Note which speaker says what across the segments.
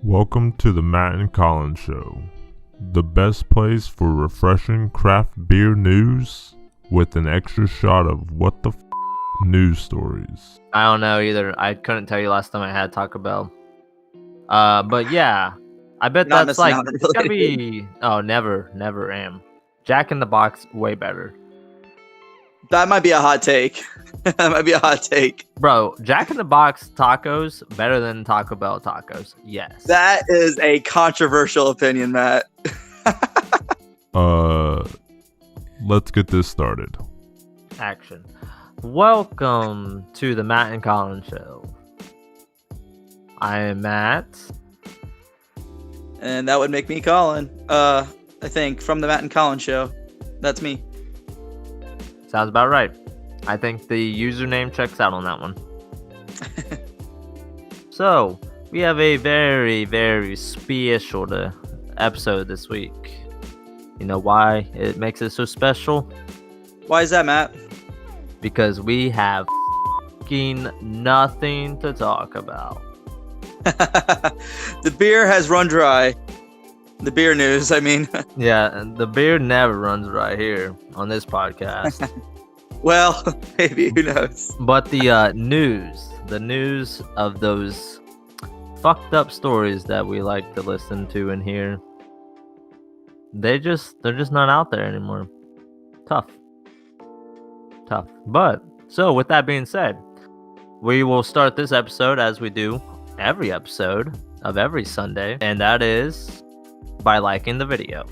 Speaker 1: Welcome to the Matt and Colin Show, the best place for refreshing craft beer news with an extra shot of what the news stories.
Speaker 2: I don't know either. I couldn't tell you last time I had Taco Bell. But yeah, I bet
Speaker 3: Not
Speaker 2: that's
Speaker 3: missing
Speaker 2: like
Speaker 3: out,
Speaker 2: it's gotta
Speaker 3: really.
Speaker 2: be. Oh, never am. Jack in the Box, way better,
Speaker 3: That might be a hot take. That might be a hot take.
Speaker 2: bro. Jack in the Box tacos better than Taco Bell tacos. Yes.
Speaker 3: That is a controversial opinion, Matt.
Speaker 1: Let's get this started.
Speaker 2: Action. Welcome to the Matt and Colin Show. I am Matt.
Speaker 3: And that would make me Colin. I think from the Matt and Colin show. That's me.
Speaker 2: Sounds about right. I think the username checks out on that one. So, we have a very, very special episode this week. You know why it makes it so special?
Speaker 3: Why is that, Matt?
Speaker 2: Because we have f***ing nothing to talk about.
Speaker 3: The beer has run dry. The beer news, I mean.
Speaker 2: Yeah, the beer never runs right here on this podcast.
Speaker 3: Well, maybe, who knows?
Speaker 2: But the news of those fucked up stories that we like to listen to and hear, they're just not out there anymore. Tough. But so with that being said, we will start this episode as we do every episode of every Sunday, and that is by liking the video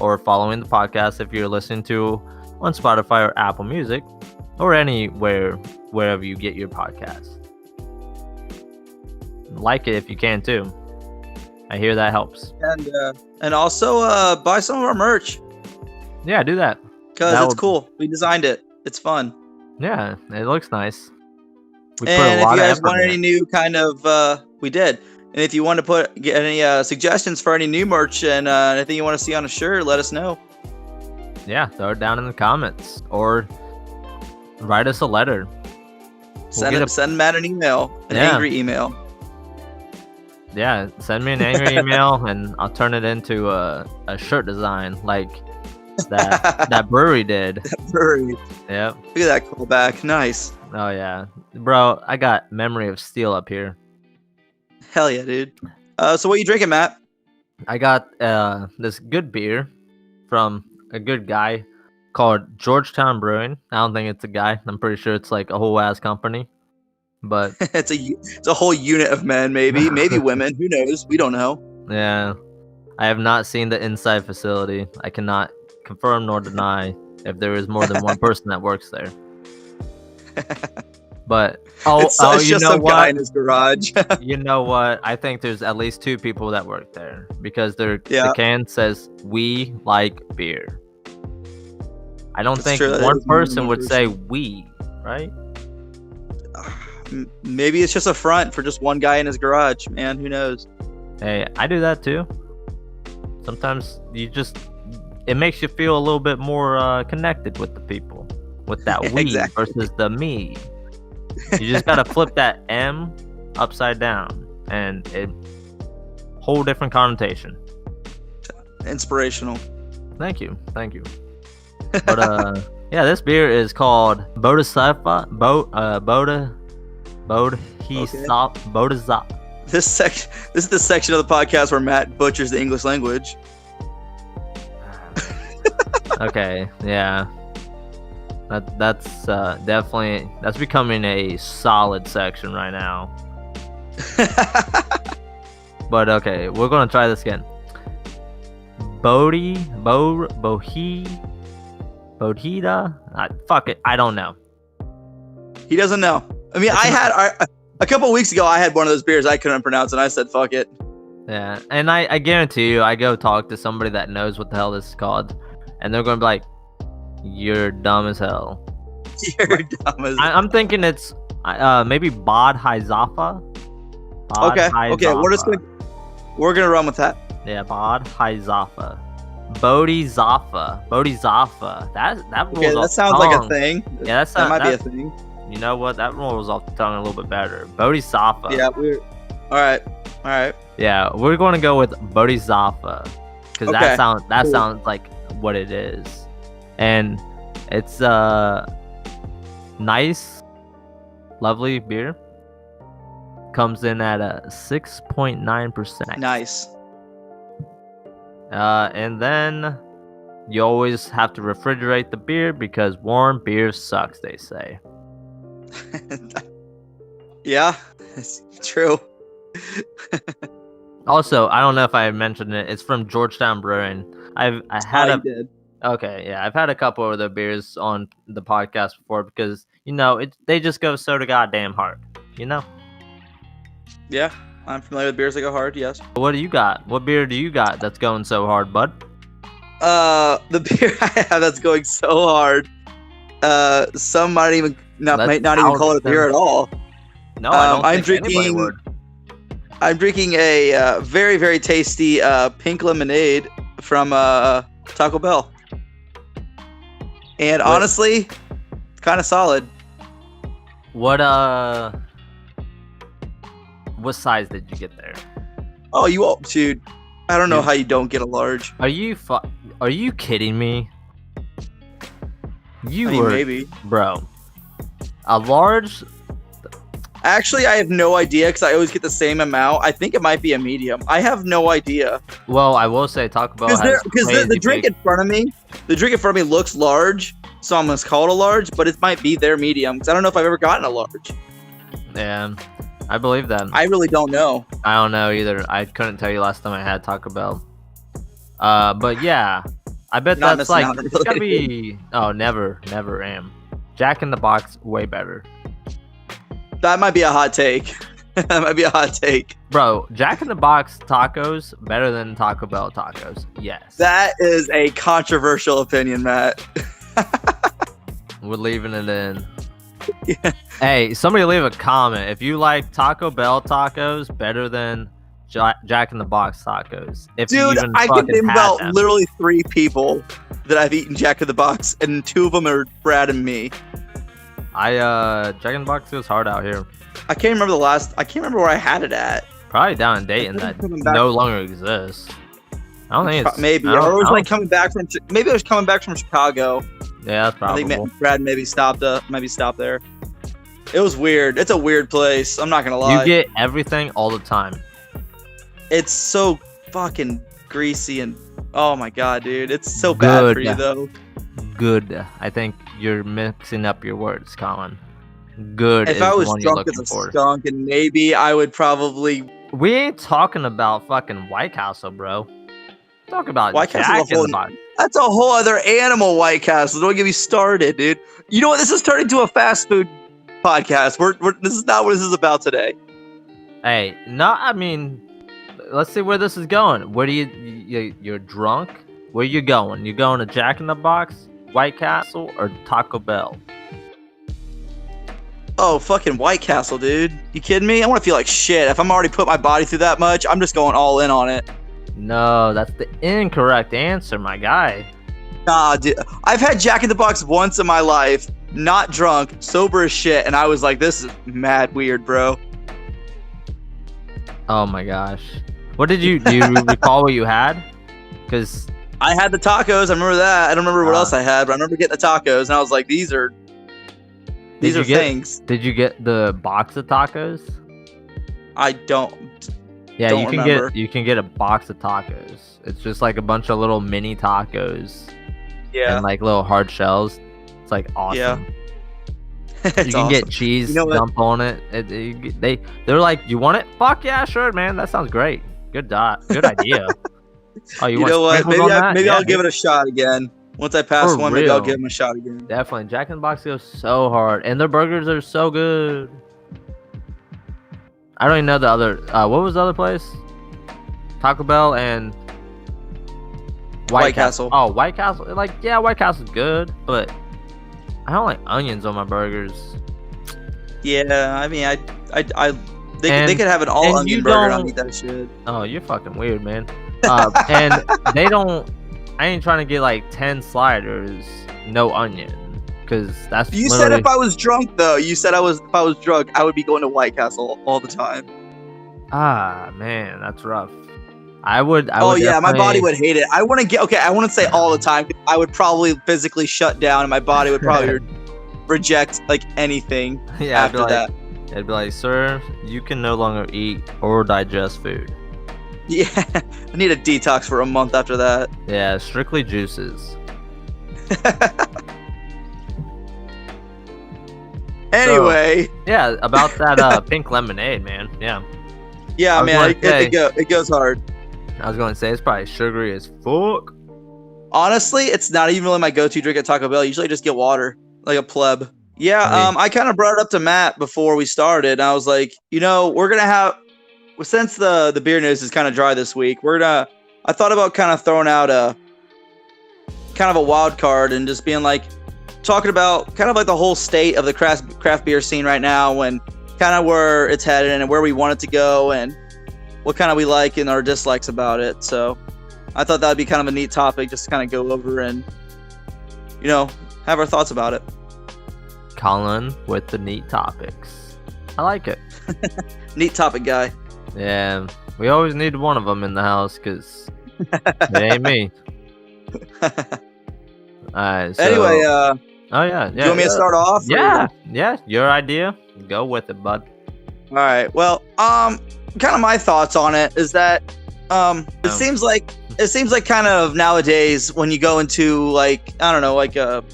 Speaker 2: or following the podcast if you're listening to on Spotify or Apple Music or anywhere wherever you get your podcast. Like it if you can too. I hear that helps.
Speaker 3: And also buy some of our merch
Speaker 2: Yeah, do that.
Speaker 3: because it's cool. We designed it. It's fun.
Speaker 2: Yeah, it looks nice. We
Speaker 3: And if you guys want any
Speaker 2: in it.
Speaker 3: new kind of, we did. And if you want to get any suggestions for any new merch and anything you want to see on a shirt, let us know.
Speaker 2: Yeah, throw it down in the comments or write us a letter.
Speaker 3: Send Matt an email, an
Speaker 2: Yeah.
Speaker 3: angry email.
Speaker 2: Yeah, send me an angry email and I'll turn it into a shirt design like that brewery did.
Speaker 3: Brewery.
Speaker 2: Yep.
Speaker 3: Look at that callback. Nice.
Speaker 2: Oh yeah, bro. I got Memory of Steel up here.
Speaker 3: Hell yeah, dude. So what you drinking, Matt?
Speaker 2: I got this good beer from a good guy called Georgetown Brewing. I don't think it's a guy. I'm pretty sure it's like a whole ass company. But
Speaker 3: It's a whole unit of men, maybe women. Who knows? We don't know.
Speaker 2: yeah, I have not seen the inside facility. I cannot confirm nor deny if there is more than one person that works there. But
Speaker 3: It's
Speaker 2: you
Speaker 3: just
Speaker 2: know
Speaker 3: some guy
Speaker 2: what?
Speaker 3: in his garage.
Speaker 2: You know what? I think there's at least two people that work there because the
Speaker 3: Yeah.
Speaker 2: can says "We like beer." I don't
Speaker 3: That's
Speaker 2: think
Speaker 3: true, that
Speaker 2: one
Speaker 3: is more than
Speaker 2: person
Speaker 3: one
Speaker 2: would say "we," right?
Speaker 3: Maybe it's just a front for just one guy in his garage, man. Who knows?
Speaker 2: Hey, I do that too. Sometimes it makes you feel a little bit more connected with the people, with that "we"
Speaker 3: Exactly.
Speaker 2: versus the "me." You just gotta flip that M upside down, and it whole different connotation.
Speaker 3: Inspirational.
Speaker 2: Thank you. But yeah, this beer is called Bodhisattva. Bodhisattva.
Speaker 3: This is the section of the podcast where Matt butchers the English language.
Speaker 2: Okay, yeah. That's definitely becoming a solid section right now. But okay, we're gonna try this again. Bodhida. Fuck it, I don't know.
Speaker 3: He doesn't know. I mean, a couple weeks ago, I had one of those beers I couldn't pronounce, and I said, "Fuck it."
Speaker 2: Yeah, and I guarantee you, I go talk to somebody that knows what the hell this is called, and they're gonna be like, "You're dumb as hell."
Speaker 3: You're dumb as.
Speaker 2: I'm thinking it's maybe Bodhisattva.
Speaker 3: Okay. We're gonna run with that.
Speaker 2: Yeah, Bodhisattva. Bodhisattva. That rolls
Speaker 3: Okay,
Speaker 2: off
Speaker 3: that sounds
Speaker 2: the
Speaker 3: like a
Speaker 2: tongue.
Speaker 3: thing.
Speaker 2: Yeah,
Speaker 3: that might be a thing.
Speaker 2: You know what? That rolls off the tongue a little bit better. Bodhisattva.
Speaker 3: Yeah, we're all right. All right.
Speaker 2: Yeah, we're going to go with Bodhisattva because
Speaker 3: Okay,
Speaker 2: that
Speaker 3: cool.
Speaker 2: sounds like what it is, and it's nice, lovely beer. Comes in at a 6.9%.
Speaker 3: Nice.
Speaker 2: And then you always have to refrigerate the beer because warm beer sucks, they say.
Speaker 3: Yeah, it's true.
Speaker 2: Also, I don't know if I mentioned it. It's from Georgetown Brewing. I had
Speaker 3: You did.
Speaker 2: Okay, yeah, I've had a couple of their beers on the podcast before because they just go so goddamn hard.
Speaker 3: Yeah, I'm familiar with beers that go hard. Yes.
Speaker 2: What do you got? What beer do you got that's going so hard, bud?
Speaker 3: The beer I have that's going so hard. Some might not even call it a beer at all.
Speaker 2: No, I don't
Speaker 3: I'm
Speaker 2: think anybody
Speaker 3: drinking.
Speaker 2: would.
Speaker 3: I'm drinking a very, very tasty pink lemonade from Taco Bell. And honestly, it's kind of solid.
Speaker 2: What size did you get there?
Speaker 3: Oh, dude. I don't know how you don't get a large.
Speaker 2: Are you kidding me?
Speaker 3: Maybe.
Speaker 2: Bro. A large.
Speaker 3: Actually, I have no idea because I always get the same amount. I think it might be a medium. I have no idea.
Speaker 2: Well, I will say Taco Bell has
Speaker 3: Because the drink in front of me, looks large, so I'm gonna call it a large, but it might be their medium because I don't know if I've ever gotten a large.
Speaker 2: Yeah, I believe that.
Speaker 3: I really don't know.
Speaker 2: I don't know either. I couldn't tell you last time I had Taco Bell. But yeah, I bet
Speaker 3: Not
Speaker 2: that's
Speaker 3: missing
Speaker 2: like
Speaker 3: out,
Speaker 2: it's gotta
Speaker 3: really.
Speaker 2: be. Oh, never am. Jack in the Box way better.
Speaker 3: That might be a hot take. That might be a hot take.
Speaker 2: Bro, Jack in the Box tacos better than Taco Bell tacos. Yes.
Speaker 3: That is a controversial opinion, Matt.
Speaker 2: We're leaving it in.
Speaker 3: Yeah.
Speaker 2: Hey, somebody leave a comment if you like Taco Bell tacos better than Jack in the Box tacos. If you
Speaker 3: Dude,
Speaker 2: even
Speaker 3: I can
Speaker 2: fucking
Speaker 3: name
Speaker 2: had
Speaker 3: about
Speaker 2: them.
Speaker 3: literally 3 people that I've eaten Jack in the Box, and 2 of them are Brad and me.
Speaker 2: Jack in the Box goes hard out here.
Speaker 3: I can't remember where I had it at.
Speaker 2: Probably down in Dayton
Speaker 3: I think
Speaker 2: that
Speaker 3: it's coming back-
Speaker 2: no longer exists. I don't think it's
Speaker 3: Maybe.
Speaker 2: I don't-
Speaker 3: Or it was
Speaker 2: I
Speaker 3: like
Speaker 2: don't-
Speaker 3: coming back from. Maybe I was coming back from Chicago.
Speaker 2: Yeah, that's
Speaker 3: I
Speaker 2: probable.
Speaker 3: think Brad maybe stopped there. It was weird. It's a weird place. I'm not gonna lie.
Speaker 2: You get everything all the time.
Speaker 3: It's so fucking greasy and oh my god, dude, it's so bad for you
Speaker 2: Good.
Speaker 3: though.
Speaker 2: Good. I think you're mixing up your words, Colin. Good
Speaker 3: If
Speaker 2: is
Speaker 3: I
Speaker 2: the
Speaker 3: was
Speaker 2: one you're
Speaker 3: drunk as
Speaker 2: looking
Speaker 3: a
Speaker 2: for.
Speaker 3: skunk, and maybe I would probably
Speaker 2: We ain't talking about fucking White Castle, bro. Talk about
Speaker 3: White
Speaker 2: Jack
Speaker 3: Castle's a
Speaker 2: in
Speaker 3: whole-
Speaker 2: the Box.
Speaker 3: That's a whole other animal, White Castle. Don't get me started, dude. You know what? This is turning into a fast food podcast. This is not what this is about today.
Speaker 2: Hey, no, I mean, let's see where this is going. Where do you're drunk? Where you going? You going to Jack in the Box, White Castle, or Taco Bell?
Speaker 3: Oh, fucking White Castle, dude. You kidding me? I want to feel like shit. If I'm already put my body through that much, I'm just going all in on it.
Speaker 2: No, that's the incorrect answer, my guy.
Speaker 3: Nah, dude. I've had Jack in the Box once in my life, not drunk, sober as shit, and I was like, this is mad weird, bro.
Speaker 2: Oh my gosh. What did do you recall what you had? Because
Speaker 3: I had the tacos. I remember that. I don't remember what else I had, but I remember getting the tacos, and I was like, these are things.
Speaker 2: Did you get the box of tacos?
Speaker 3: I don't.
Speaker 2: Yeah,
Speaker 3: Don't
Speaker 2: you can
Speaker 3: remember.
Speaker 2: get a box of tacos. It's just like a bunch of little mini tacos
Speaker 3: Yeah.
Speaker 2: and like little hard shells. It's like awesome.
Speaker 3: Yeah.
Speaker 2: You
Speaker 3: It's
Speaker 2: can get
Speaker 3: awesome.
Speaker 2: cheese
Speaker 3: You know what?
Speaker 2: dump on it. They're like, you want it? Fuck yeah, sure, man. That sounds great. Good idea. Oh,
Speaker 3: You
Speaker 2: want
Speaker 3: know what?
Speaker 2: sprinkles on that?
Speaker 3: Maybe
Speaker 2: Yeah,
Speaker 3: I'll give it a shot again. Once I pass
Speaker 2: For
Speaker 3: one, maybe I'll
Speaker 2: real.
Speaker 3: give him a shot again.
Speaker 2: Definitely. Jack in the Box goes so hard, and their burgers are so good. I don't even know the other. What was the other place? Taco Bell and
Speaker 3: White Castle.
Speaker 2: Oh, White Castle. Like, yeah, White Castle's good, but I don't like onions on my burgers.
Speaker 3: Yeah, I mean, they
Speaker 2: And-
Speaker 3: could have an all
Speaker 2: and
Speaker 3: onion
Speaker 2: you
Speaker 3: burger and I'll
Speaker 2: don't-
Speaker 3: eat that shit.
Speaker 2: Oh, you're fucking weird, man. And they don't. I ain't trying to get like 10 sliders, no onion, because that's.
Speaker 3: You said
Speaker 2: literally-
Speaker 3: if I was drunk though. You said if I was drunk, I would be going to White Castle all the time.
Speaker 2: Ah, man, that's rough. I would.
Speaker 3: Oh yeah, my body
Speaker 2: definitely-
Speaker 3: would hate it. I want to get okay. I wouldn't say all the time. I would probably physically shut down, and my body would probably reject like anything
Speaker 2: Yeah,
Speaker 3: after that.
Speaker 2: It'd be like, sir, you can no longer eat or digest food.
Speaker 3: Yeah, I need a detox for a month after that.
Speaker 2: Yeah, strictly juices.
Speaker 3: Anyway,
Speaker 2: Yeah, about that pink lemonade, man. Yeah,
Speaker 3: yeah,
Speaker 2: I was
Speaker 3: man,
Speaker 2: gonna say-
Speaker 3: it goes hard.
Speaker 2: I was going to say it's probably sugary as fuck.
Speaker 3: Honestly, it's not even really my go-to drink at Taco Bell. Usually, I just get water, like a pleb. Yeah, I kind of brought it up to Matt before we started. And I was like, we're gonna have, since the beer news is kind of dry this week, I thought about kind of throwing out a kind of a wild card and just being like, talking about kind of like the whole state of the craft beer scene right now, and kind of where it's headed and where we want it to go, and what kind of we like and our dislikes about it. So I thought that would be kind of a neat topic just to kind of go over and, have our thoughts about it.
Speaker 2: Colin with the neat topics. I like it.
Speaker 3: Neat topic guy.
Speaker 2: Yeah, we always need one of them in the house because it ain't me. Alright, so...
Speaker 3: Anyway,
Speaker 2: oh yeah.
Speaker 3: do you want me to start off?
Speaker 2: Yeah, your idea. Go with it, bud.
Speaker 3: All right. Well, kind of my thoughts on it is that it seems like kind of nowadays when you go into like, I don't know, like a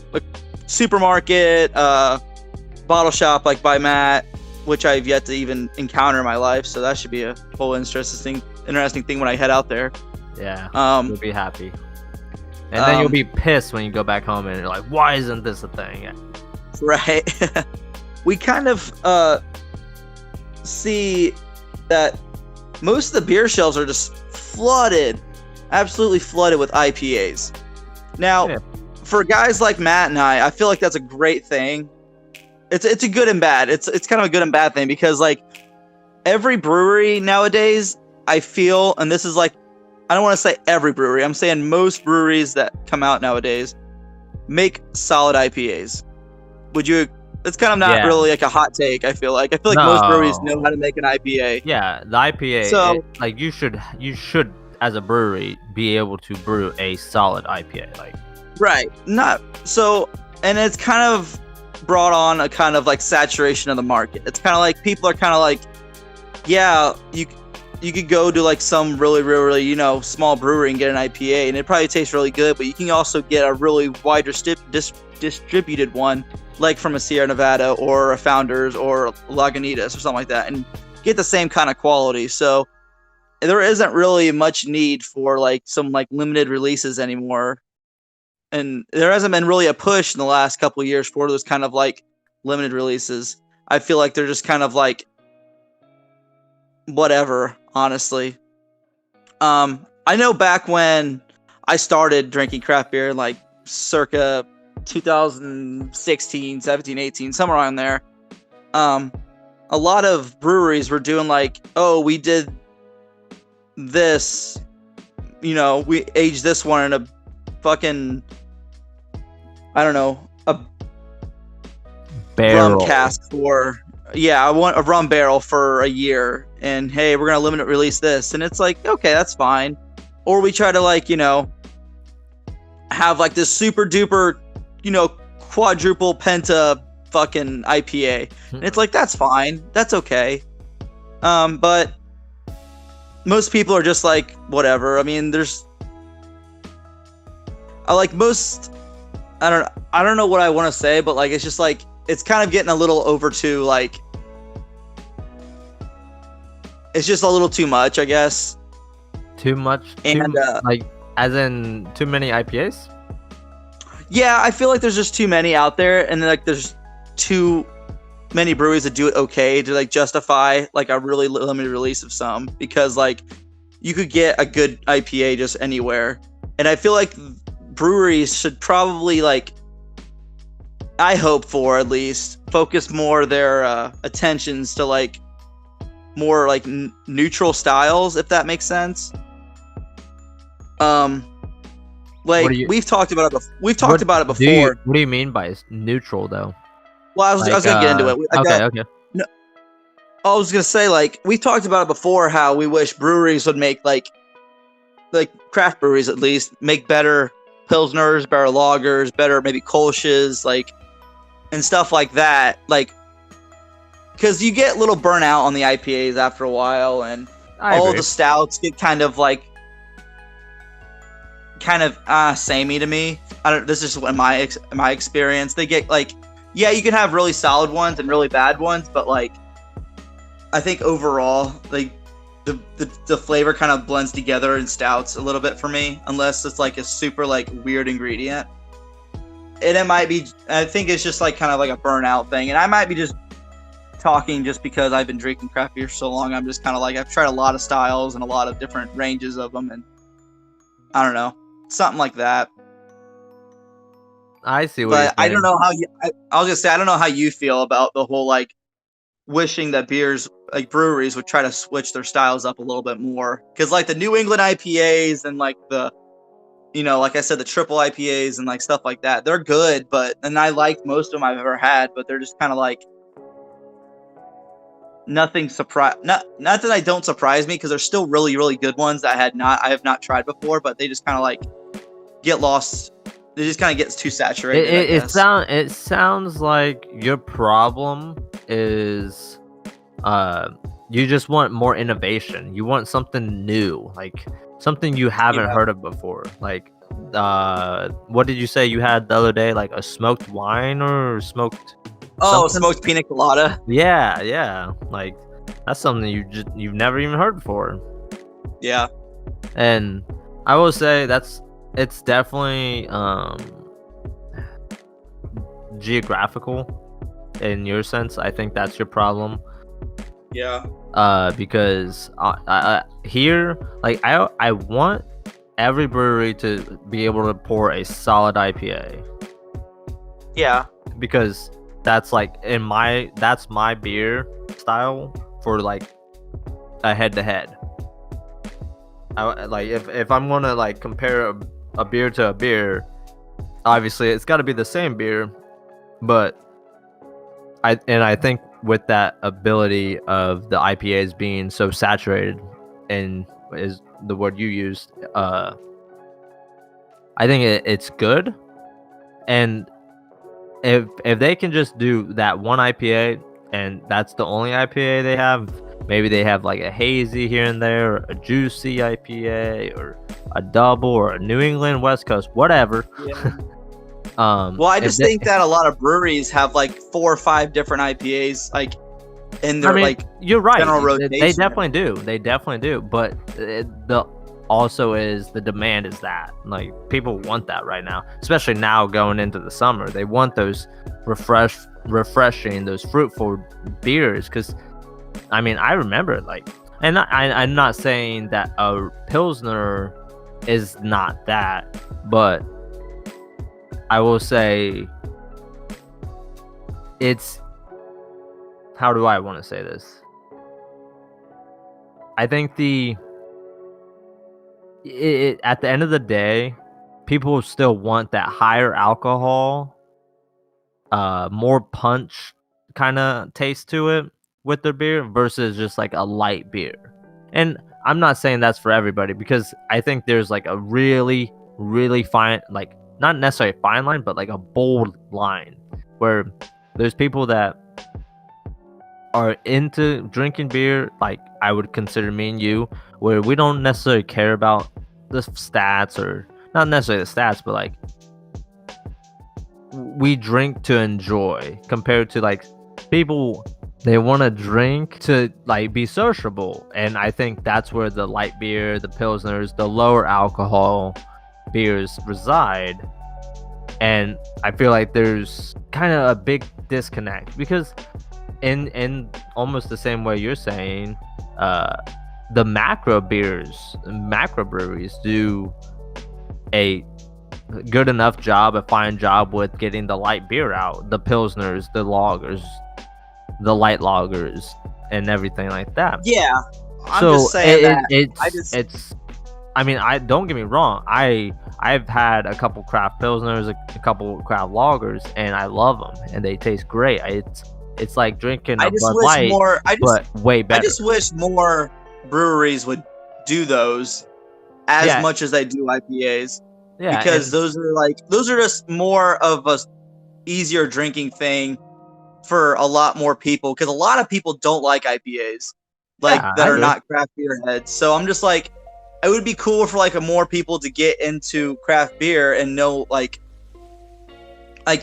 Speaker 3: supermarket, bottle shop like by Matt, which I've yet to even encounter in my life, so that should be a whole interesting thing when I head out there.
Speaker 2: Yeah. You'll be happy. And then you'll be pissed when you go back home and you're like, why isn't this a thing?
Speaker 3: Right. We kind of see that most of the beer shelves are just absolutely flooded with IPAs. Now, for guys like Matt and I feel like that's a great thing. It's a good and bad. It's kind of a good and bad thing because like every brewery nowadays, I feel, and this is like, I don't want to say every brewery, I'm saying most breweries that come out nowadays make solid IPAs. It's kind of not really like a hot take, I feel like. I feel like most breweries know how to make an IPA.
Speaker 2: Yeah, the IPA,
Speaker 3: So,
Speaker 2: you should as a brewery be able to brew a solid IPA. Like,
Speaker 3: right. And it's kind of brought on a kind of like saturation of the market. It's kind of like people are kind of like, yeah, you could go to like some really small brewery and get an IPA and it probably tastes really good, but you can also get a really wide distributed one like from a Sierra Nevada or a Founders or Lagunitas or something like that and get the same kind of quality. So there isn't really much need for like some like limited releases anymore. And there hasn't been really a push in the last couple of years for those kind of like limited releases. I feel like they're just kind of like whatever, honestly. I know back when I started drinking craft beer, like circa 2016, 17, 18, somewhere around there. A lot of breweries were doing like, oh, we did this, we aged this one in a fucking, I don't know, a
Speaker 2: barrel.
Speaker 3: rum cask for, I want a rum barrel for a year. And hey, we're going to limited release this. And it's like, okay, that's fine. Or we try to like, have like this super duper, quadruple penta fucking IPA. And it's like, that's fine. That's okay. But most people are just like, whatever. I mean, I don't know what I want to say, but like, it's just like, it's kind of getting a little over to like, it's just a little too much, I guess.
Speaker 2: Too much?
Speaker 3: And
Speaker 2: like, as in too many IPAs?
Speaker 3: Yeah, I feel like there's just too many out there, and then like there's too many breweries that do it okay to like justify like a really limited release of some, because like you could get a good IPA just anywhere. And I feel like breweries should probably like, I hope for at least, focus more their attentions to like more like neutral styles, if that makes sense. Like we've talked about it. About it before.
Speaker 2: What do you mean by neutral, though?
Speaker 3: Well, I was gonna get into it.
Speaker 2: Okay.
Speaker 3: I was gonna say, like, we talked about it before, how we wish breweries would make like craft breweries at least make better pilsners, better lagers, better maybe kolsches, like, and stuff like that, like, because you get a little burnout on the IPAs after a while, and
Speaker 2: I
Speaker 3: all
Speaker 2: agree.
Speaker 3: the stouts get kind of samey to me. I don't. This is just my experience. They get like, yeah, you can have really solid ones and really bad ones, but like, I think overall, like, the flavor kind of blends together in stouts a little bit for me, unless it's like a super like weird ingredient. And it might be. I think it's just like kind of like a burnout thing, and I might be just talking just because I've been drinking craft beer so long. I'm just kind of like, I've tried a lot of styles and a lot of different ranges of them, and I don't know, something like that.
Speaker 2: I see what
Speaker 3: But
Speaker 2: you're
Speaker 3: I
Speaker 2: saying.
Speaker 3: don't know how you. I was gonna say, I don't know how you feel about the whole like wishing that beers, like breweries, would try to switch their styles up a little bit more, because like the New England IPAs and like the, like I said, the triple IPAs and like stuff like that, they're good, and I like most of them I've ever had, but they're just kind of like nothing surprise. Not that they don't surprise me, because there's still really really good ones that I have not tried before, but they just kind of like get lost. They just kind of gets too saturated.
Speaker 2: It sounds like your problem is you just want more innovation. You want something new, like something you haven't heard of before. Like what did you say you had the other day? Like a smoked wine or smoked
Speaker 3: smoked pina colada.
Speaker 2: Yeah, like that's something you've never even heard before.
Speaker 3: Yeah.
Speaker 2: And I will say it's definitely geographical in your sense. I think that's your problem.
Speaker 3: Yeah.
Speaker 2: Because I here, like, I want every brewery to be able to pour a solid IPA.
Speaker 3: Yeah.
Speaker 2: Because that's like that's my beer style for like a head to head. I like if I'm gonna like compare a beer to a beer, obviously it's got to be the same beer, but I think with that ability of the IPAs being so saturated, and is the word you used, I think it's good. And if they can just do that one IPA, and that's the only IPA they have, maybe they have like a hazy here and there, or a juicy IPA, or a double, or a New England West Coast, whatever.
Speaker 3: Yeah. Well, I just think that a lot of breweries have like 4 or 5 different IPAs, like in their like.
Speaker 2: You're right.
Speaker 3: General rotation.
Speaker 2: They definitely do. They definitely do. But the demand is that, like, people want that right now, especially now going into the summer. They want those refreshing, those fruitful beers. Because I mean, I remember, like, and I'm not saying that a Pilsner is not that, but I will say it's, how do I want to say this? I think at the end of the day, people still want that higher alcohol, more punch kind of taste to it with their beer versus just like a light beer. And I'm not saying that's for everybody, because I think there's like a really, really fine, like, not necessarily a fine line, but like a bold line where there's people that are into drinking beer, like I would consider me and you, where we don't necessarily care about the stats, or not necessarily the stats, but like we drink to enjoy, compared to like people, they want to drink to like be sociable. And I think that's where the light beer, the pilsners, the lower alcohol beers reside. And I feel like there's kind of a big disconnect, because in almost the same way you're saying, the macro breweries do a good enough job, a fine job with getting the light beer out, the pilsners, the lagers, the light lagers, and everything like that.
Speaker 3: Yeah, I'm
Speaker 2: so
Speaker 3: just saying
Speaker 2: it's. I mean, I don't get me wrong. I've had a couple craft pilsners, a couple craft lagers, and I love them, and they taste great. It's like drinking
Speaker 3: I
Speaker 2: a
Speaker 3: just
Speaker 2: Bud
Speaker 3: wish
Speaker 2: Light,
Speaker 3: more.
Speaker 2: but way better.
Speaker 3: I just wish more breweries would do those as
Speaker 2: Yeah.
Speaker 3: much as they do IPAs,
Speaker 2: Yeah,
Speaker 3: because
Speaker 2: and
Speaker 3: those are just more of a easier drinking thing for a lot more people, because a lot of people don't like IPAs, like
Speaker 2: yeah,
Speaker 3: that
Speaker 2: I
Speaker 3: are
Speaker 2: agree.
Speaker 3: not craft beer heads. So I'm just like, it would be cool for like a more people to get into craft beer and know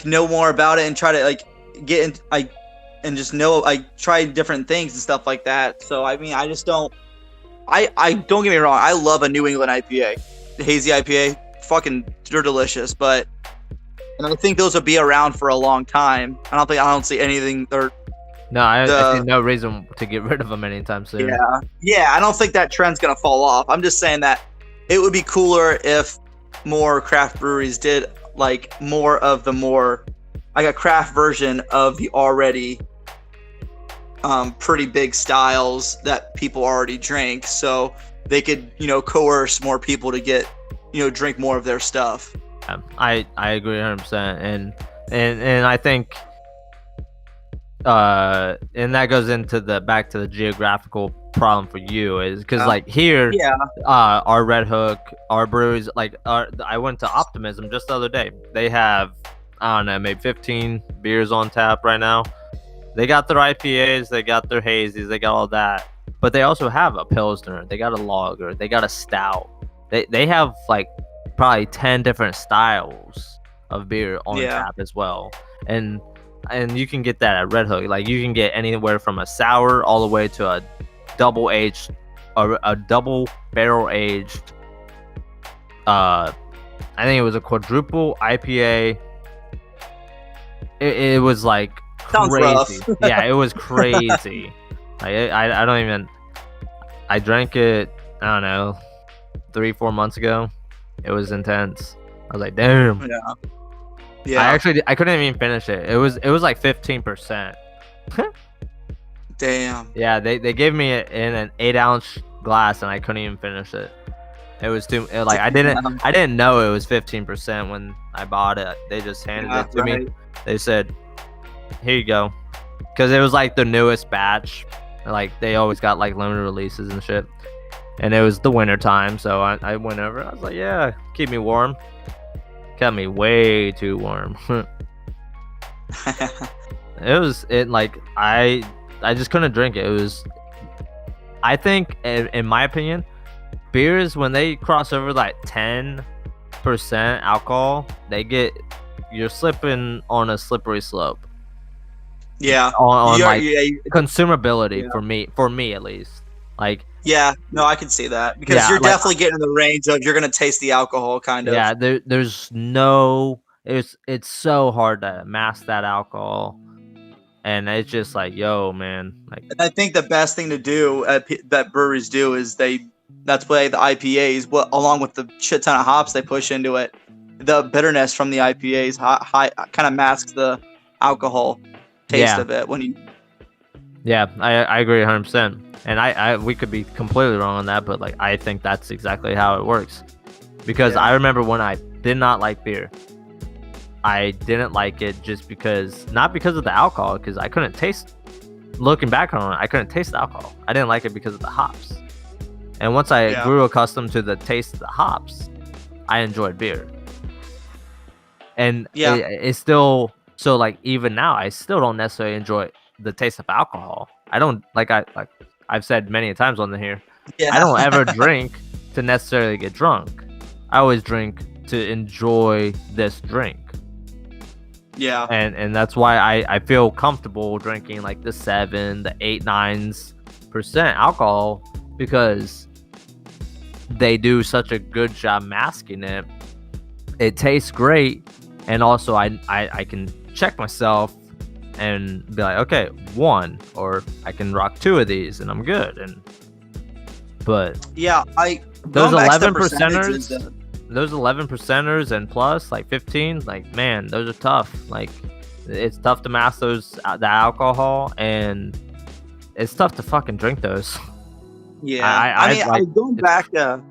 Speaker 3: know more about it and try to like get in and just know try different things and stuff like that. So I mean, I just don't. I don't get me wrong. I love a New England IPA, the hazy IPA. Fucking, they're delicious, but. And I think those will be around for a long time. I don't see anything.
Speaker 2: No, I see no reason to get rid of them anytime soon.
Speaker 3: Yeah. I don't think that trend's gonna fall off. I'm just saying that it would be cooler if more craft breweries did like more of the like a craft version of the already pretty big styles that people already drink, so they could coerce more people to get drink more of their stuff.
Speaker 2: I agree 100%, and I think and that goes into back to the geographical problem for you, is because like here, our Red Hook, our breweries, like I went to Optimism just the other day. They have, I don't know, maybe 15 beers on tap right now. They got their IPAs, they got their hazies, they got all that, but they also have a Pilsner, they got a lager, they got a stout. They have like probably 10 different styles of beer on tap as well, and you can get that at Red Hook. Like you can get anywhere from a sour all the way to a double aged, or a double barrel aged. I think it was a quadruple IPA. It was like
Speaker 3: Sounds
Speaker 2: crazy.
Speaker 3: rough.
Speaker 2: Yeah, it was crazy. I don't even. I drank it. I don't know, 3-4 months ago. It was intense. I was like, damn.
Speaker 3: Yeah.
Speaker 2: I couldn't even finish it. It was like 15%.
Speaker 3: Damn.
Speaker 2: Yeah, they gave me it in an 8-ounce glass, and I couldn't even finish it. It was too like I didn't know it was 15% when I bought it. They just handed it to me. They said, "Here you go," because it was like the newest batch. Like they always got like limited releases and shit. And it was the winter time, so I went over. I was like, "Yeah, keep me warm." Kept me way too warm. I just couldn't drink it. It was, I think, in my opinion, beers when they cross over like 10% alcohol, you're slipping on a slippery slope.
Speaker 3: Yeah.
Speaker 2: On consumability for me at least. Like.
Speaker 3: Yeah, no, I can see that, because you're definitely getting in the range of you're gonna taste the alcohol kind of.
Speaker 2: Yeah, there's no. It's so hard to mask that alcohol. And it's just like, yo, man. Like,
Speaker 3: and I think the best thing to do that breweries do is that's why the IPAs, along with the shit ton of hops they push into it, the bitterness from the IPAs kind of masks the alcohol taste of it when you.
Speaker 2: Yeah, I agree 100%. And we could be completely wrong on that, but like I think that's exactly how it works. Because I remember when I did not like beer. I didn't like it just not because of the alcohol, because I couldn't taste. Looking back on it, I couldn't taste the alcohol. I didn't like it because of the hops. And once I grew accustomed to the taste of the hops, I enjoyed beer. And it's still so like even now I still don't necessarily enjoy the taste of alcohol. I don't I've said many times on here. I don't ever drink to necessarily get drunk. I always drink to enjoy this drink.
Speaker 3: Yeah.
Speaker 2: And that's why I feel comfortable drinking like the 7, the 8, 9% alcohol, because they do such a good job masking it. It tastes great, and also I can check myself and be like, okay, 1, or I can rock 2 of these and I'm good. But those 11%ers. Those 11%ers and plus like 15, like man, those are tough. Like it's tough to mask the alcohol, and it's tough to fucking drink those.
Speaker 3: Yeah, going back to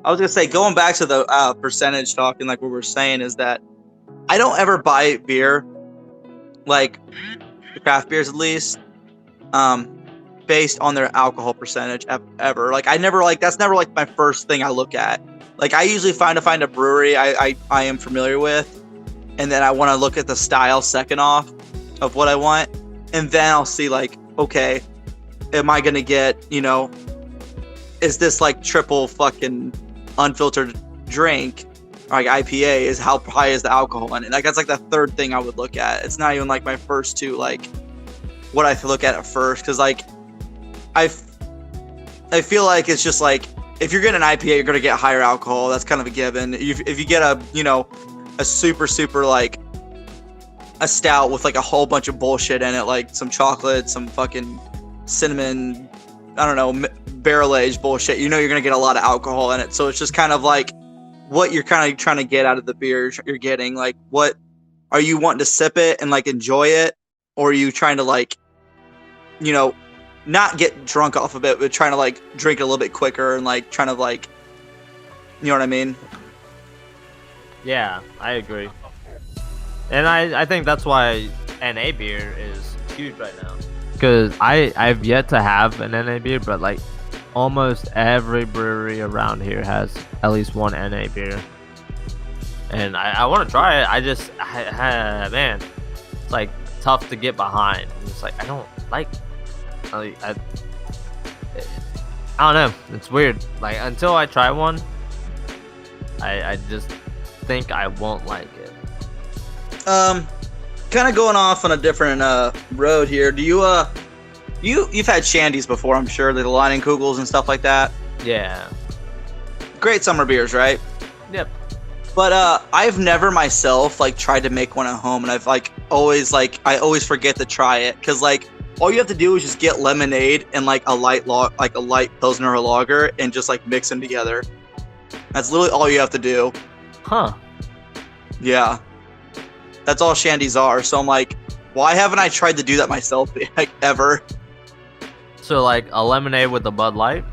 Speaker 3: the percentage talk, and like what we're saying is that I don't ever buy beer like the craft beers at least, based on their alcohol percentage ever. Like I never like that's never like my first thing I look at. Like I usually find a brewery I am familiar with, and then I want to look at the style second off of what I want, and then I'll see like, okay, am I gonna get, you know, is this like triple fucking unfiltered drink, like IPA? Is how high is the alcohol in it? Like that's like the third thing I would look at. It's not even like my first two, like what I look at first, because like I feel like it's just like if you're getting an IPA, you're gonna get higher alcohol. That's kind of a given. If you get a, you know, a super like a stout with like a whole bunch of bullshit in it, like some chocolate, some fucking cinnamon, I don't know, barrel aged bullshit, you know you're gonna get a lot of alcohol in it. So it's just kind of like what you're kind of trying to get out of the beer you're getting. Like, what are you wanting to sip it and like enjoy it, or are you trying to like, you know, not get drunk off of it, but trying to like drink it a little bit quicker and like trying to like, you know what I mean?
Speaker 2: Yeah, I agree. And I think that's why NA beer is huge right now. Because I've yet to have an NA beer, but like almost every brewery around here has at least one NA beer. And I want to try it. Man, it's like tough to get behind. It's like I don't like. I don't know. It's weird. Like until I try one, I just think I won't like it.
Speaker 3: Kind of going off on a different road here. Do you you've had shandies before, I'm sure, the Leinenkugels and stuff like that.
Speaker 2: Yeah.
Speaker 3: Great summer beers, right?
Speaker 2: Yep.
Speaker 3: But I've never myself like tried to make one at home, and I've like always I always forget to try it, because like all you have to do is just get lemonade and like a light pilsner or lager and just like mix them together. That's literally all you have to do.
Speaker 2: Huh.
Speaker 3: Yeah. That's all shandies are. So I'm like, why haven't I tried to do that myself like ever?
Speaker 2: So like a lemonade with a Bud Light?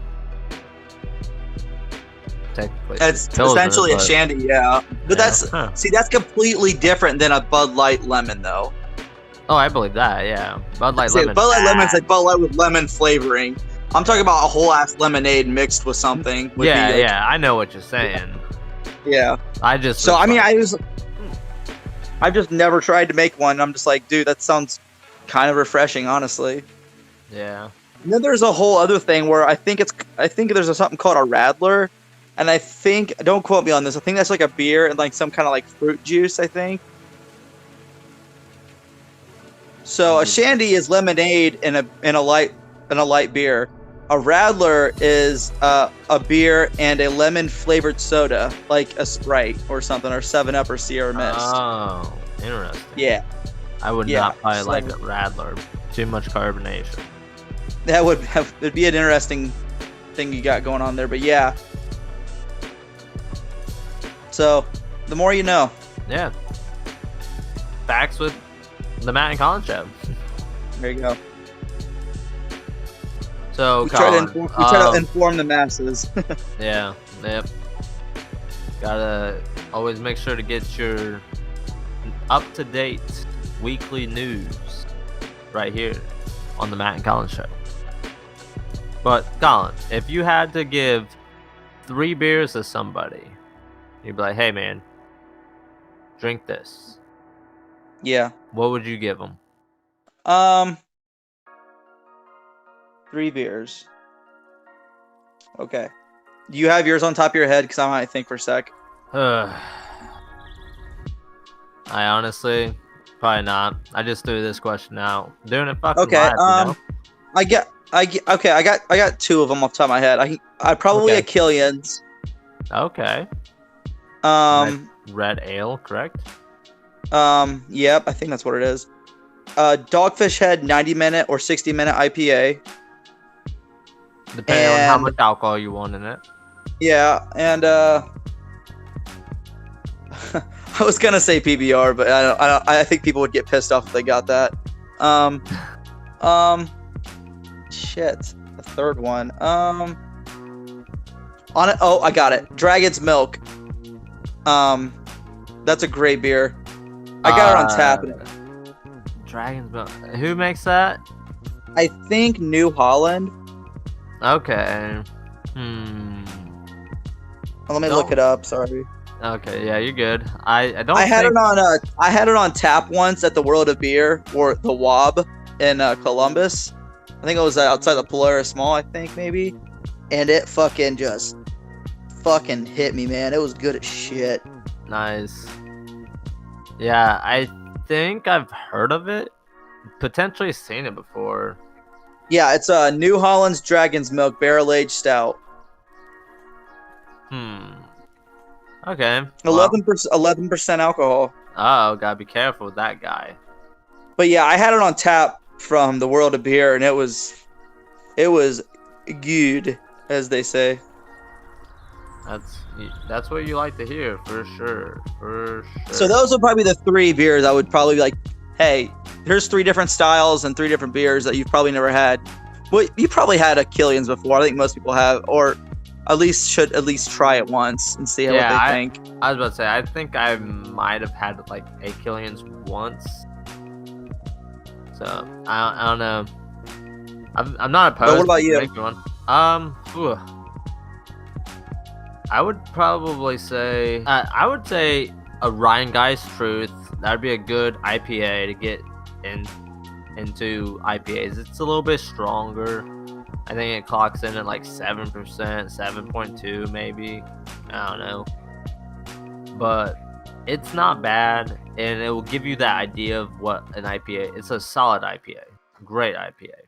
Speaker 2: Technically.
Speaker 3: It's essentially a shandy, yeah. But
Speaker 2: yeah.
Speaker 3: That's completely different than a Bud Light lemon though.
Speaker 2: Oh, I believe that, yeah. Bud Light lemon.
Speaker 3: Bud Light lemon's like Bud Light with lemon flavoring. I'm talking about a whole ass lemonade mixed with something.
Speaker 2: Yeah, I know what you're saying.
Speaker 3: Yeah.
Speaker 2: I've
Speaker 3: just never tried to make one. I'm just like, dude, that sounds kind of refreshing, honestly.
Speaker 2: Yeah.
Speaker 3: And then there's a whole other thing where I think there's something called a Radler, and I think, don't quote me on this, I think that's like a beer and like some kind of like fruit juice, I think. So a shandy is lemonade in a light beer. A Radler is a beer and a lemon flavored soda, like a Sprite or something, or 7-Up or Sierra Mist.
Speaker 2: Oh, interesting.
Speaker 3: Yeah.
Speaker 2: I would not probably like a Radler. Too much carbonation.
Speaker 3: That it'd be an interesting thing you got going on there, but yeah. So, the more you know.
Speaker 2: Yeah. Facts with the Matt and Colin show.
Speaker 3: There you go.
Speaker 2: So,
Speaker 3: we
Speaker 2: Colin,
Speaker 3: try to inform the masses.
Speaker 2: Yeah, yep. Gotta always make sure to get your up-to-date weekly news right here on the Matt and Colin show. But, Colin, if you had to give 3 beers to somebody, you'd be like, hey, man, drink this.
Speaker 3: Yeah.
Speaker 2: What would you give them?
Speaker 3: 3 beers. Okay. Do you have yours on top of your head? Because I might think for a sec.
Speaker 2: I honestly, probably not. I just threw this question out. Doing it fucking
Speaker 3: okay.
Speaker 2: live, you know?
Speaker 3: I got 2 of them off the top of my head. I probably a Killian's.
Speaker 2: Okay. Red ale, correct?
Speaker 3: Yep, I think that's what it is. Dogfish Head 90-minute or 60-minute IPA.
Speaker 2: Depending on how much alcohol you want in it.
Speaker 3: Yeah, and I was gonna say PBR, but I think people would get pissed off if they got that. Shit, the third one. On it. Oh, I got it. Dragon's Milk. That's a great beer. I got it on tap.
Speaker 2: Dragon's Milk. Who makes that?
Speaker 3: I think New Holland.
Speaker 2: Okay.
Speaker 3: Let me look it up. Sorry.
Speaker 2: Okay, yeah, you're good. I don't.
Speaker 3: I had it on tap once at the World of Beer or the WOB in Columbus. I think it was outside the Polaris Mall. I think maybe, and it fucking hit me, man. It was good as shit.
Speaker 2: Nice. Yeah, I think I've heard of it. Potentially seen it before.
Speaker 3: Yeah, it's New Holland's Dragon's Milk Barrel Aged Stout.
Speaker 2: Okay.
Speaker 3: 11% alcohol.
Speaker 2: Oh, gotta be careful with that guy.
Speaker 3: But yeah, I had it on tap from the World of Beer, and it was good, as they say.
Speaker 2: That's what you like to hear, for sure.
Speaker 3: So those are probably the 3 beers I would probably be like, hey, here's 3 different styles and 3 different beers that you've probably never had. Well, you probably had a Killian's before. I think most people have, or should at least try it once and see what they think.
Speaker 2: I was about to say, I think I might have had like a Killian's once. So I don't know. I'm not opposed.
Speaker 3: But what about you?
Speaker 2: One. I would probably say a Ryan Guy's Truth. That'd be a good IPA to get into IPAs. It's a little bit stronger. I think it clocks in at like 7%, 7.2 maybe. I don't know. But it's not bad, and it will give you that idea of what an IPA. It's a solid IPA. Great IPA.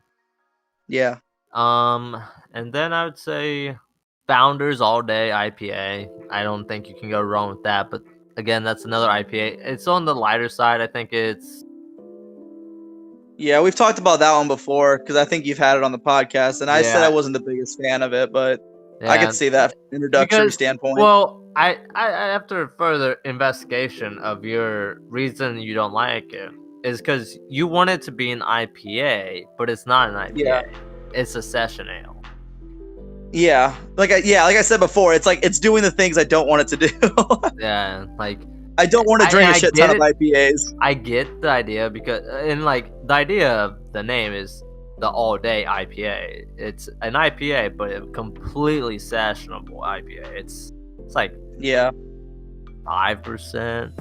Speaker 3: Yeah.
Speaker 2: And then I would say Founders All Day IPA. I don't think you can go wrong with that, but again, that's another IPA. It's on the lighter side. I think it's...
Speaker 3: Yeah, we've talked about that one before because I think you've had it on the podcast, and I said I wasn't the biggest fan of it, but I could see that from an introductory standpoint.
Speaker 2: Well, I after further investigation of your reason you don't like it is because you want it to be an IPA, but it's not an IPA.
Speaker 3: Yeah.
Speaker 2: It's a session ale.
Speaker 3: Yeah, like I said before, it's like it's doing the things I don't want it to do.
Speaker 2: Yeah, like
Speaker 3: I don't want to drink a shit ton of IPAs.
Speaker 2: I get the idea because, and like the idea of the name is the all day IPA. It's an IPA, but a completely sessionable IPA. It's like 5%,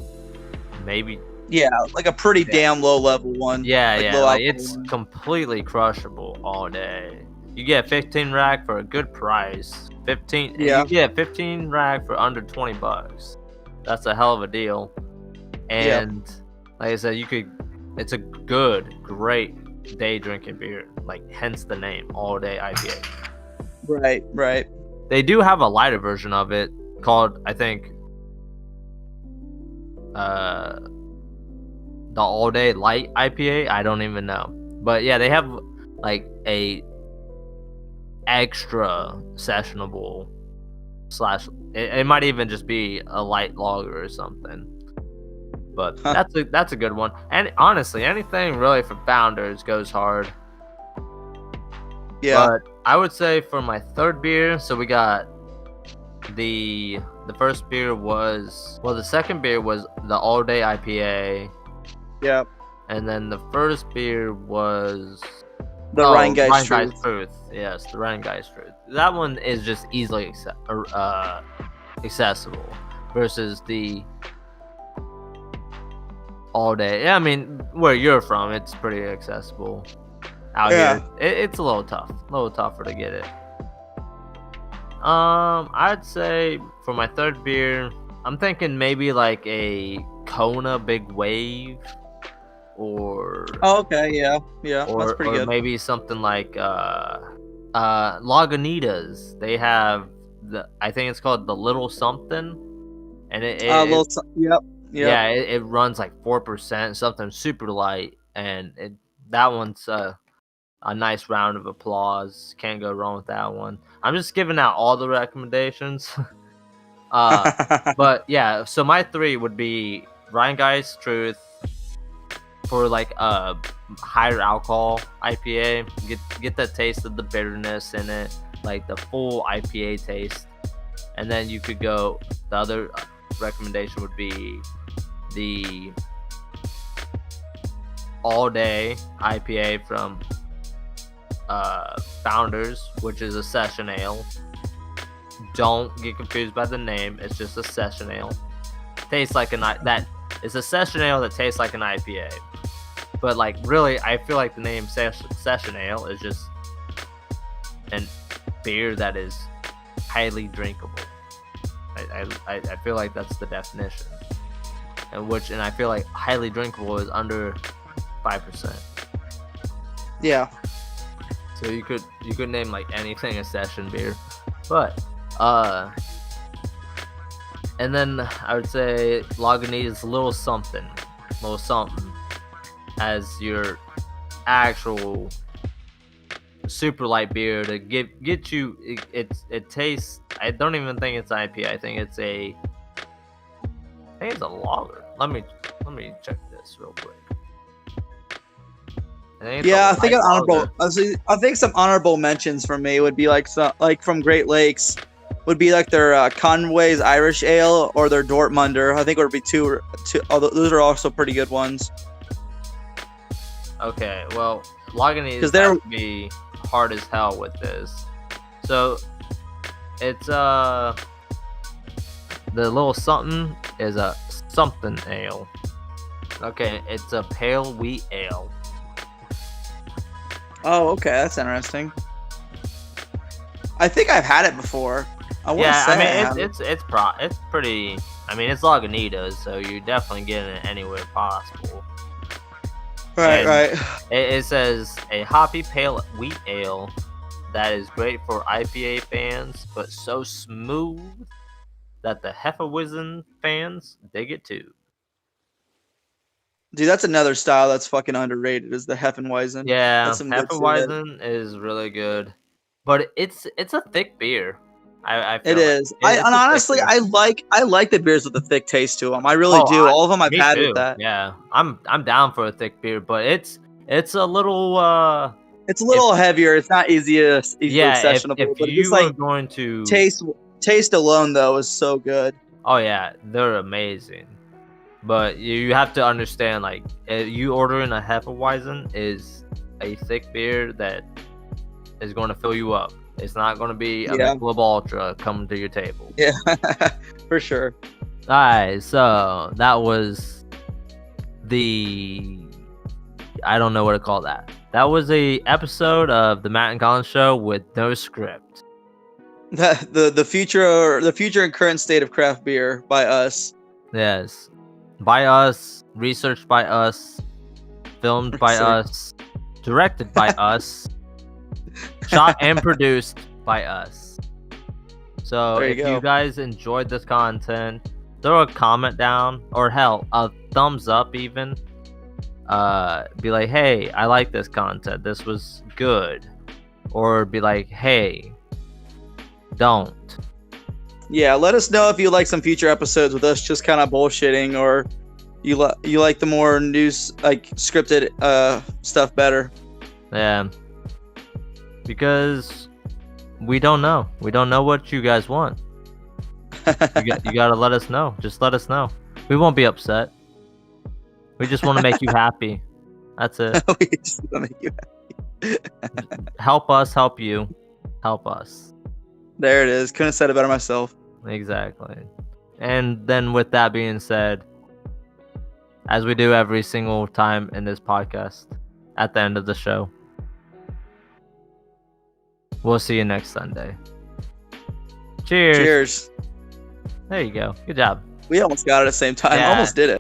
Speaker 2: maybe.
Speaker 3: Yeah, like a pretty damn low level one.
Speaker 2: Yeah, like it's completely crushable all day. You get 15 rack for a good price. 15. Yeah. You get 15 rack for under $20. That's a hell of a deal. And like I said, it's a great day drinking beer. Like hence the name, all day IPA.
Speaker 3: Right.
Speaker 2: They do have a lighter version of it called, I think, the all day light IPA. I don't even know, but yeah, they have like a extra sessionable / it might even just be a light lager or something. But that's a good one. And honestly, anything really from Founders goes hard.
Speaker 3: Yeah.
Speaker 2: But I would say for my third beer, so we got the first beer was, well, the second beer was the all day IPA.
Speaker 3: Yep.
Speaker 2: And then the first beer was
Speaker 3: the Ryan Guy's Truth.
Speaker 2: Yes, the Ryan Guy's Truth. That one is just easily accessible versus the all day. Yeah, I mean, where you're from, it's pretty accessible. Out here, it's a little tougher to get it. I'd say for my third beer, I'm thinking maybe like a Kona Big Wave, or that's pretty good. Maybe something like Lagunitas. They have I think it's called the Little Something, and it runs like 4%, something super light, and that one's a nice round of applause. Can't go wrong with that one. I'm just giving out all the recommendations. But yeah, so my 3 would be Ryan Guy's Truth for like a higher alcohol IPA. Get the taste of the bitterness in it, like the full IPA taste. And then you could go, the other recommendation would be the all day IPA from Founders, which is a session ale. Don't get confused by the name. It's just a session ale. Tastes like it's a session ale that tastes like an IPA. But like really, I feel like the name session ale is just a beer that is highly drinkable. I feel like that's the definition. And I feel like highly drinkable is under 5%.
Speaker 3: Yeah.
Speaker 2: So you could name like anything a session beer. But and then I would say Lagunitas little something as your actual super light beer to get you. It tastes. I don't even think it's IPA. I think it's a lager. Let me check this real quick.
Speaker 3: I think an honorable. I think some honorable mentions for me would be like from Great Lakes, would be like their Conway's Irish Ale or their Dortmunder. I think it would be two. Those are also pretty good ones.
Speaker 2: Okay, well, Lagunitas would be hard as hell with this. So it's the little something is a something ale. Okay, it's a pale wheat ale.
Speaker 3: Oh, okay, that's interesting. I think I've had it before. I mean, it's pretty. I mean, it's Lagunitas, so you're definitely getting it anywhere possible. Right.
Speaker 2: It says a hoppy pale wheat ale that is great for IPA fans, but so smooth that the Hefeweizen fans dig it too.
Speaker 3: Dude, that's another style that's fucking underrated. Is the Hefeweizen?
Speaker 2: Yeah, Hefeweizen is really good, but it's a thick beer. I feel
Speaker 3: it is. Honestly, I like the beers with a thick taste to them. I really do. All of them I've had with that.
Speaker 2: Yeah, I'm down for a thick beer, but it's a little
Speaker 3: it's a little heavier. It's not easily sessionable.
Speaker 2: If
Speaker 3: but
Speaker 2: you are going to
Speaker 3: taste alone though is so good.
Speaker 2: Oh yeah, they're amazing. But you have to understand, like, you ordering a Hefeweizen is a thick beer that is going to fill you up. It's not going to be a Michelob Ultra coming to your table.
Speaker 3: Yeah, for sure.
Speaker 2: All right, so that was I don't know what to call that. That was a episode of the Matt and Colin Show with no script.
Speaker 3: The future and current state of craft beer by us.
Speaker 2: Yes, by us, researched by us, filmed by us, directed by us. Shot and produced by us. So if you guys enjoyed this content, throw a comment down, or hell, a thumbs up even. Be like, hey, I like this content. This was good. Or be like, hey, don't.
Speaker 3: Yeah, let us know if you like some future episodes with us just kind of bullshitting, or you like the more news, like scripted stuff better.
Speaker 2: Yeah. Because we don't know. We don't know what you guys want. You gotta let us know. Just let us know. We won't be upset. We just want to make you happy. That's it.
Speaker 3: We just want to make you happy.
Speaker 2: Help us, help you. Help us.
Speaker 3: There it is. Couldn't have said it better myself.
Speaker 2: Exactly. And then with that being said, as we do every single time in this podcast, at the end of the show, we'll see you next Sunday. Cheers.
Speaker 3: Cheers.
Speaker 2: There you go. Good job.
Speaker 3: We almost got it at the same time.
Speaker 2: Yeah.
Speaker 3: Almost did it.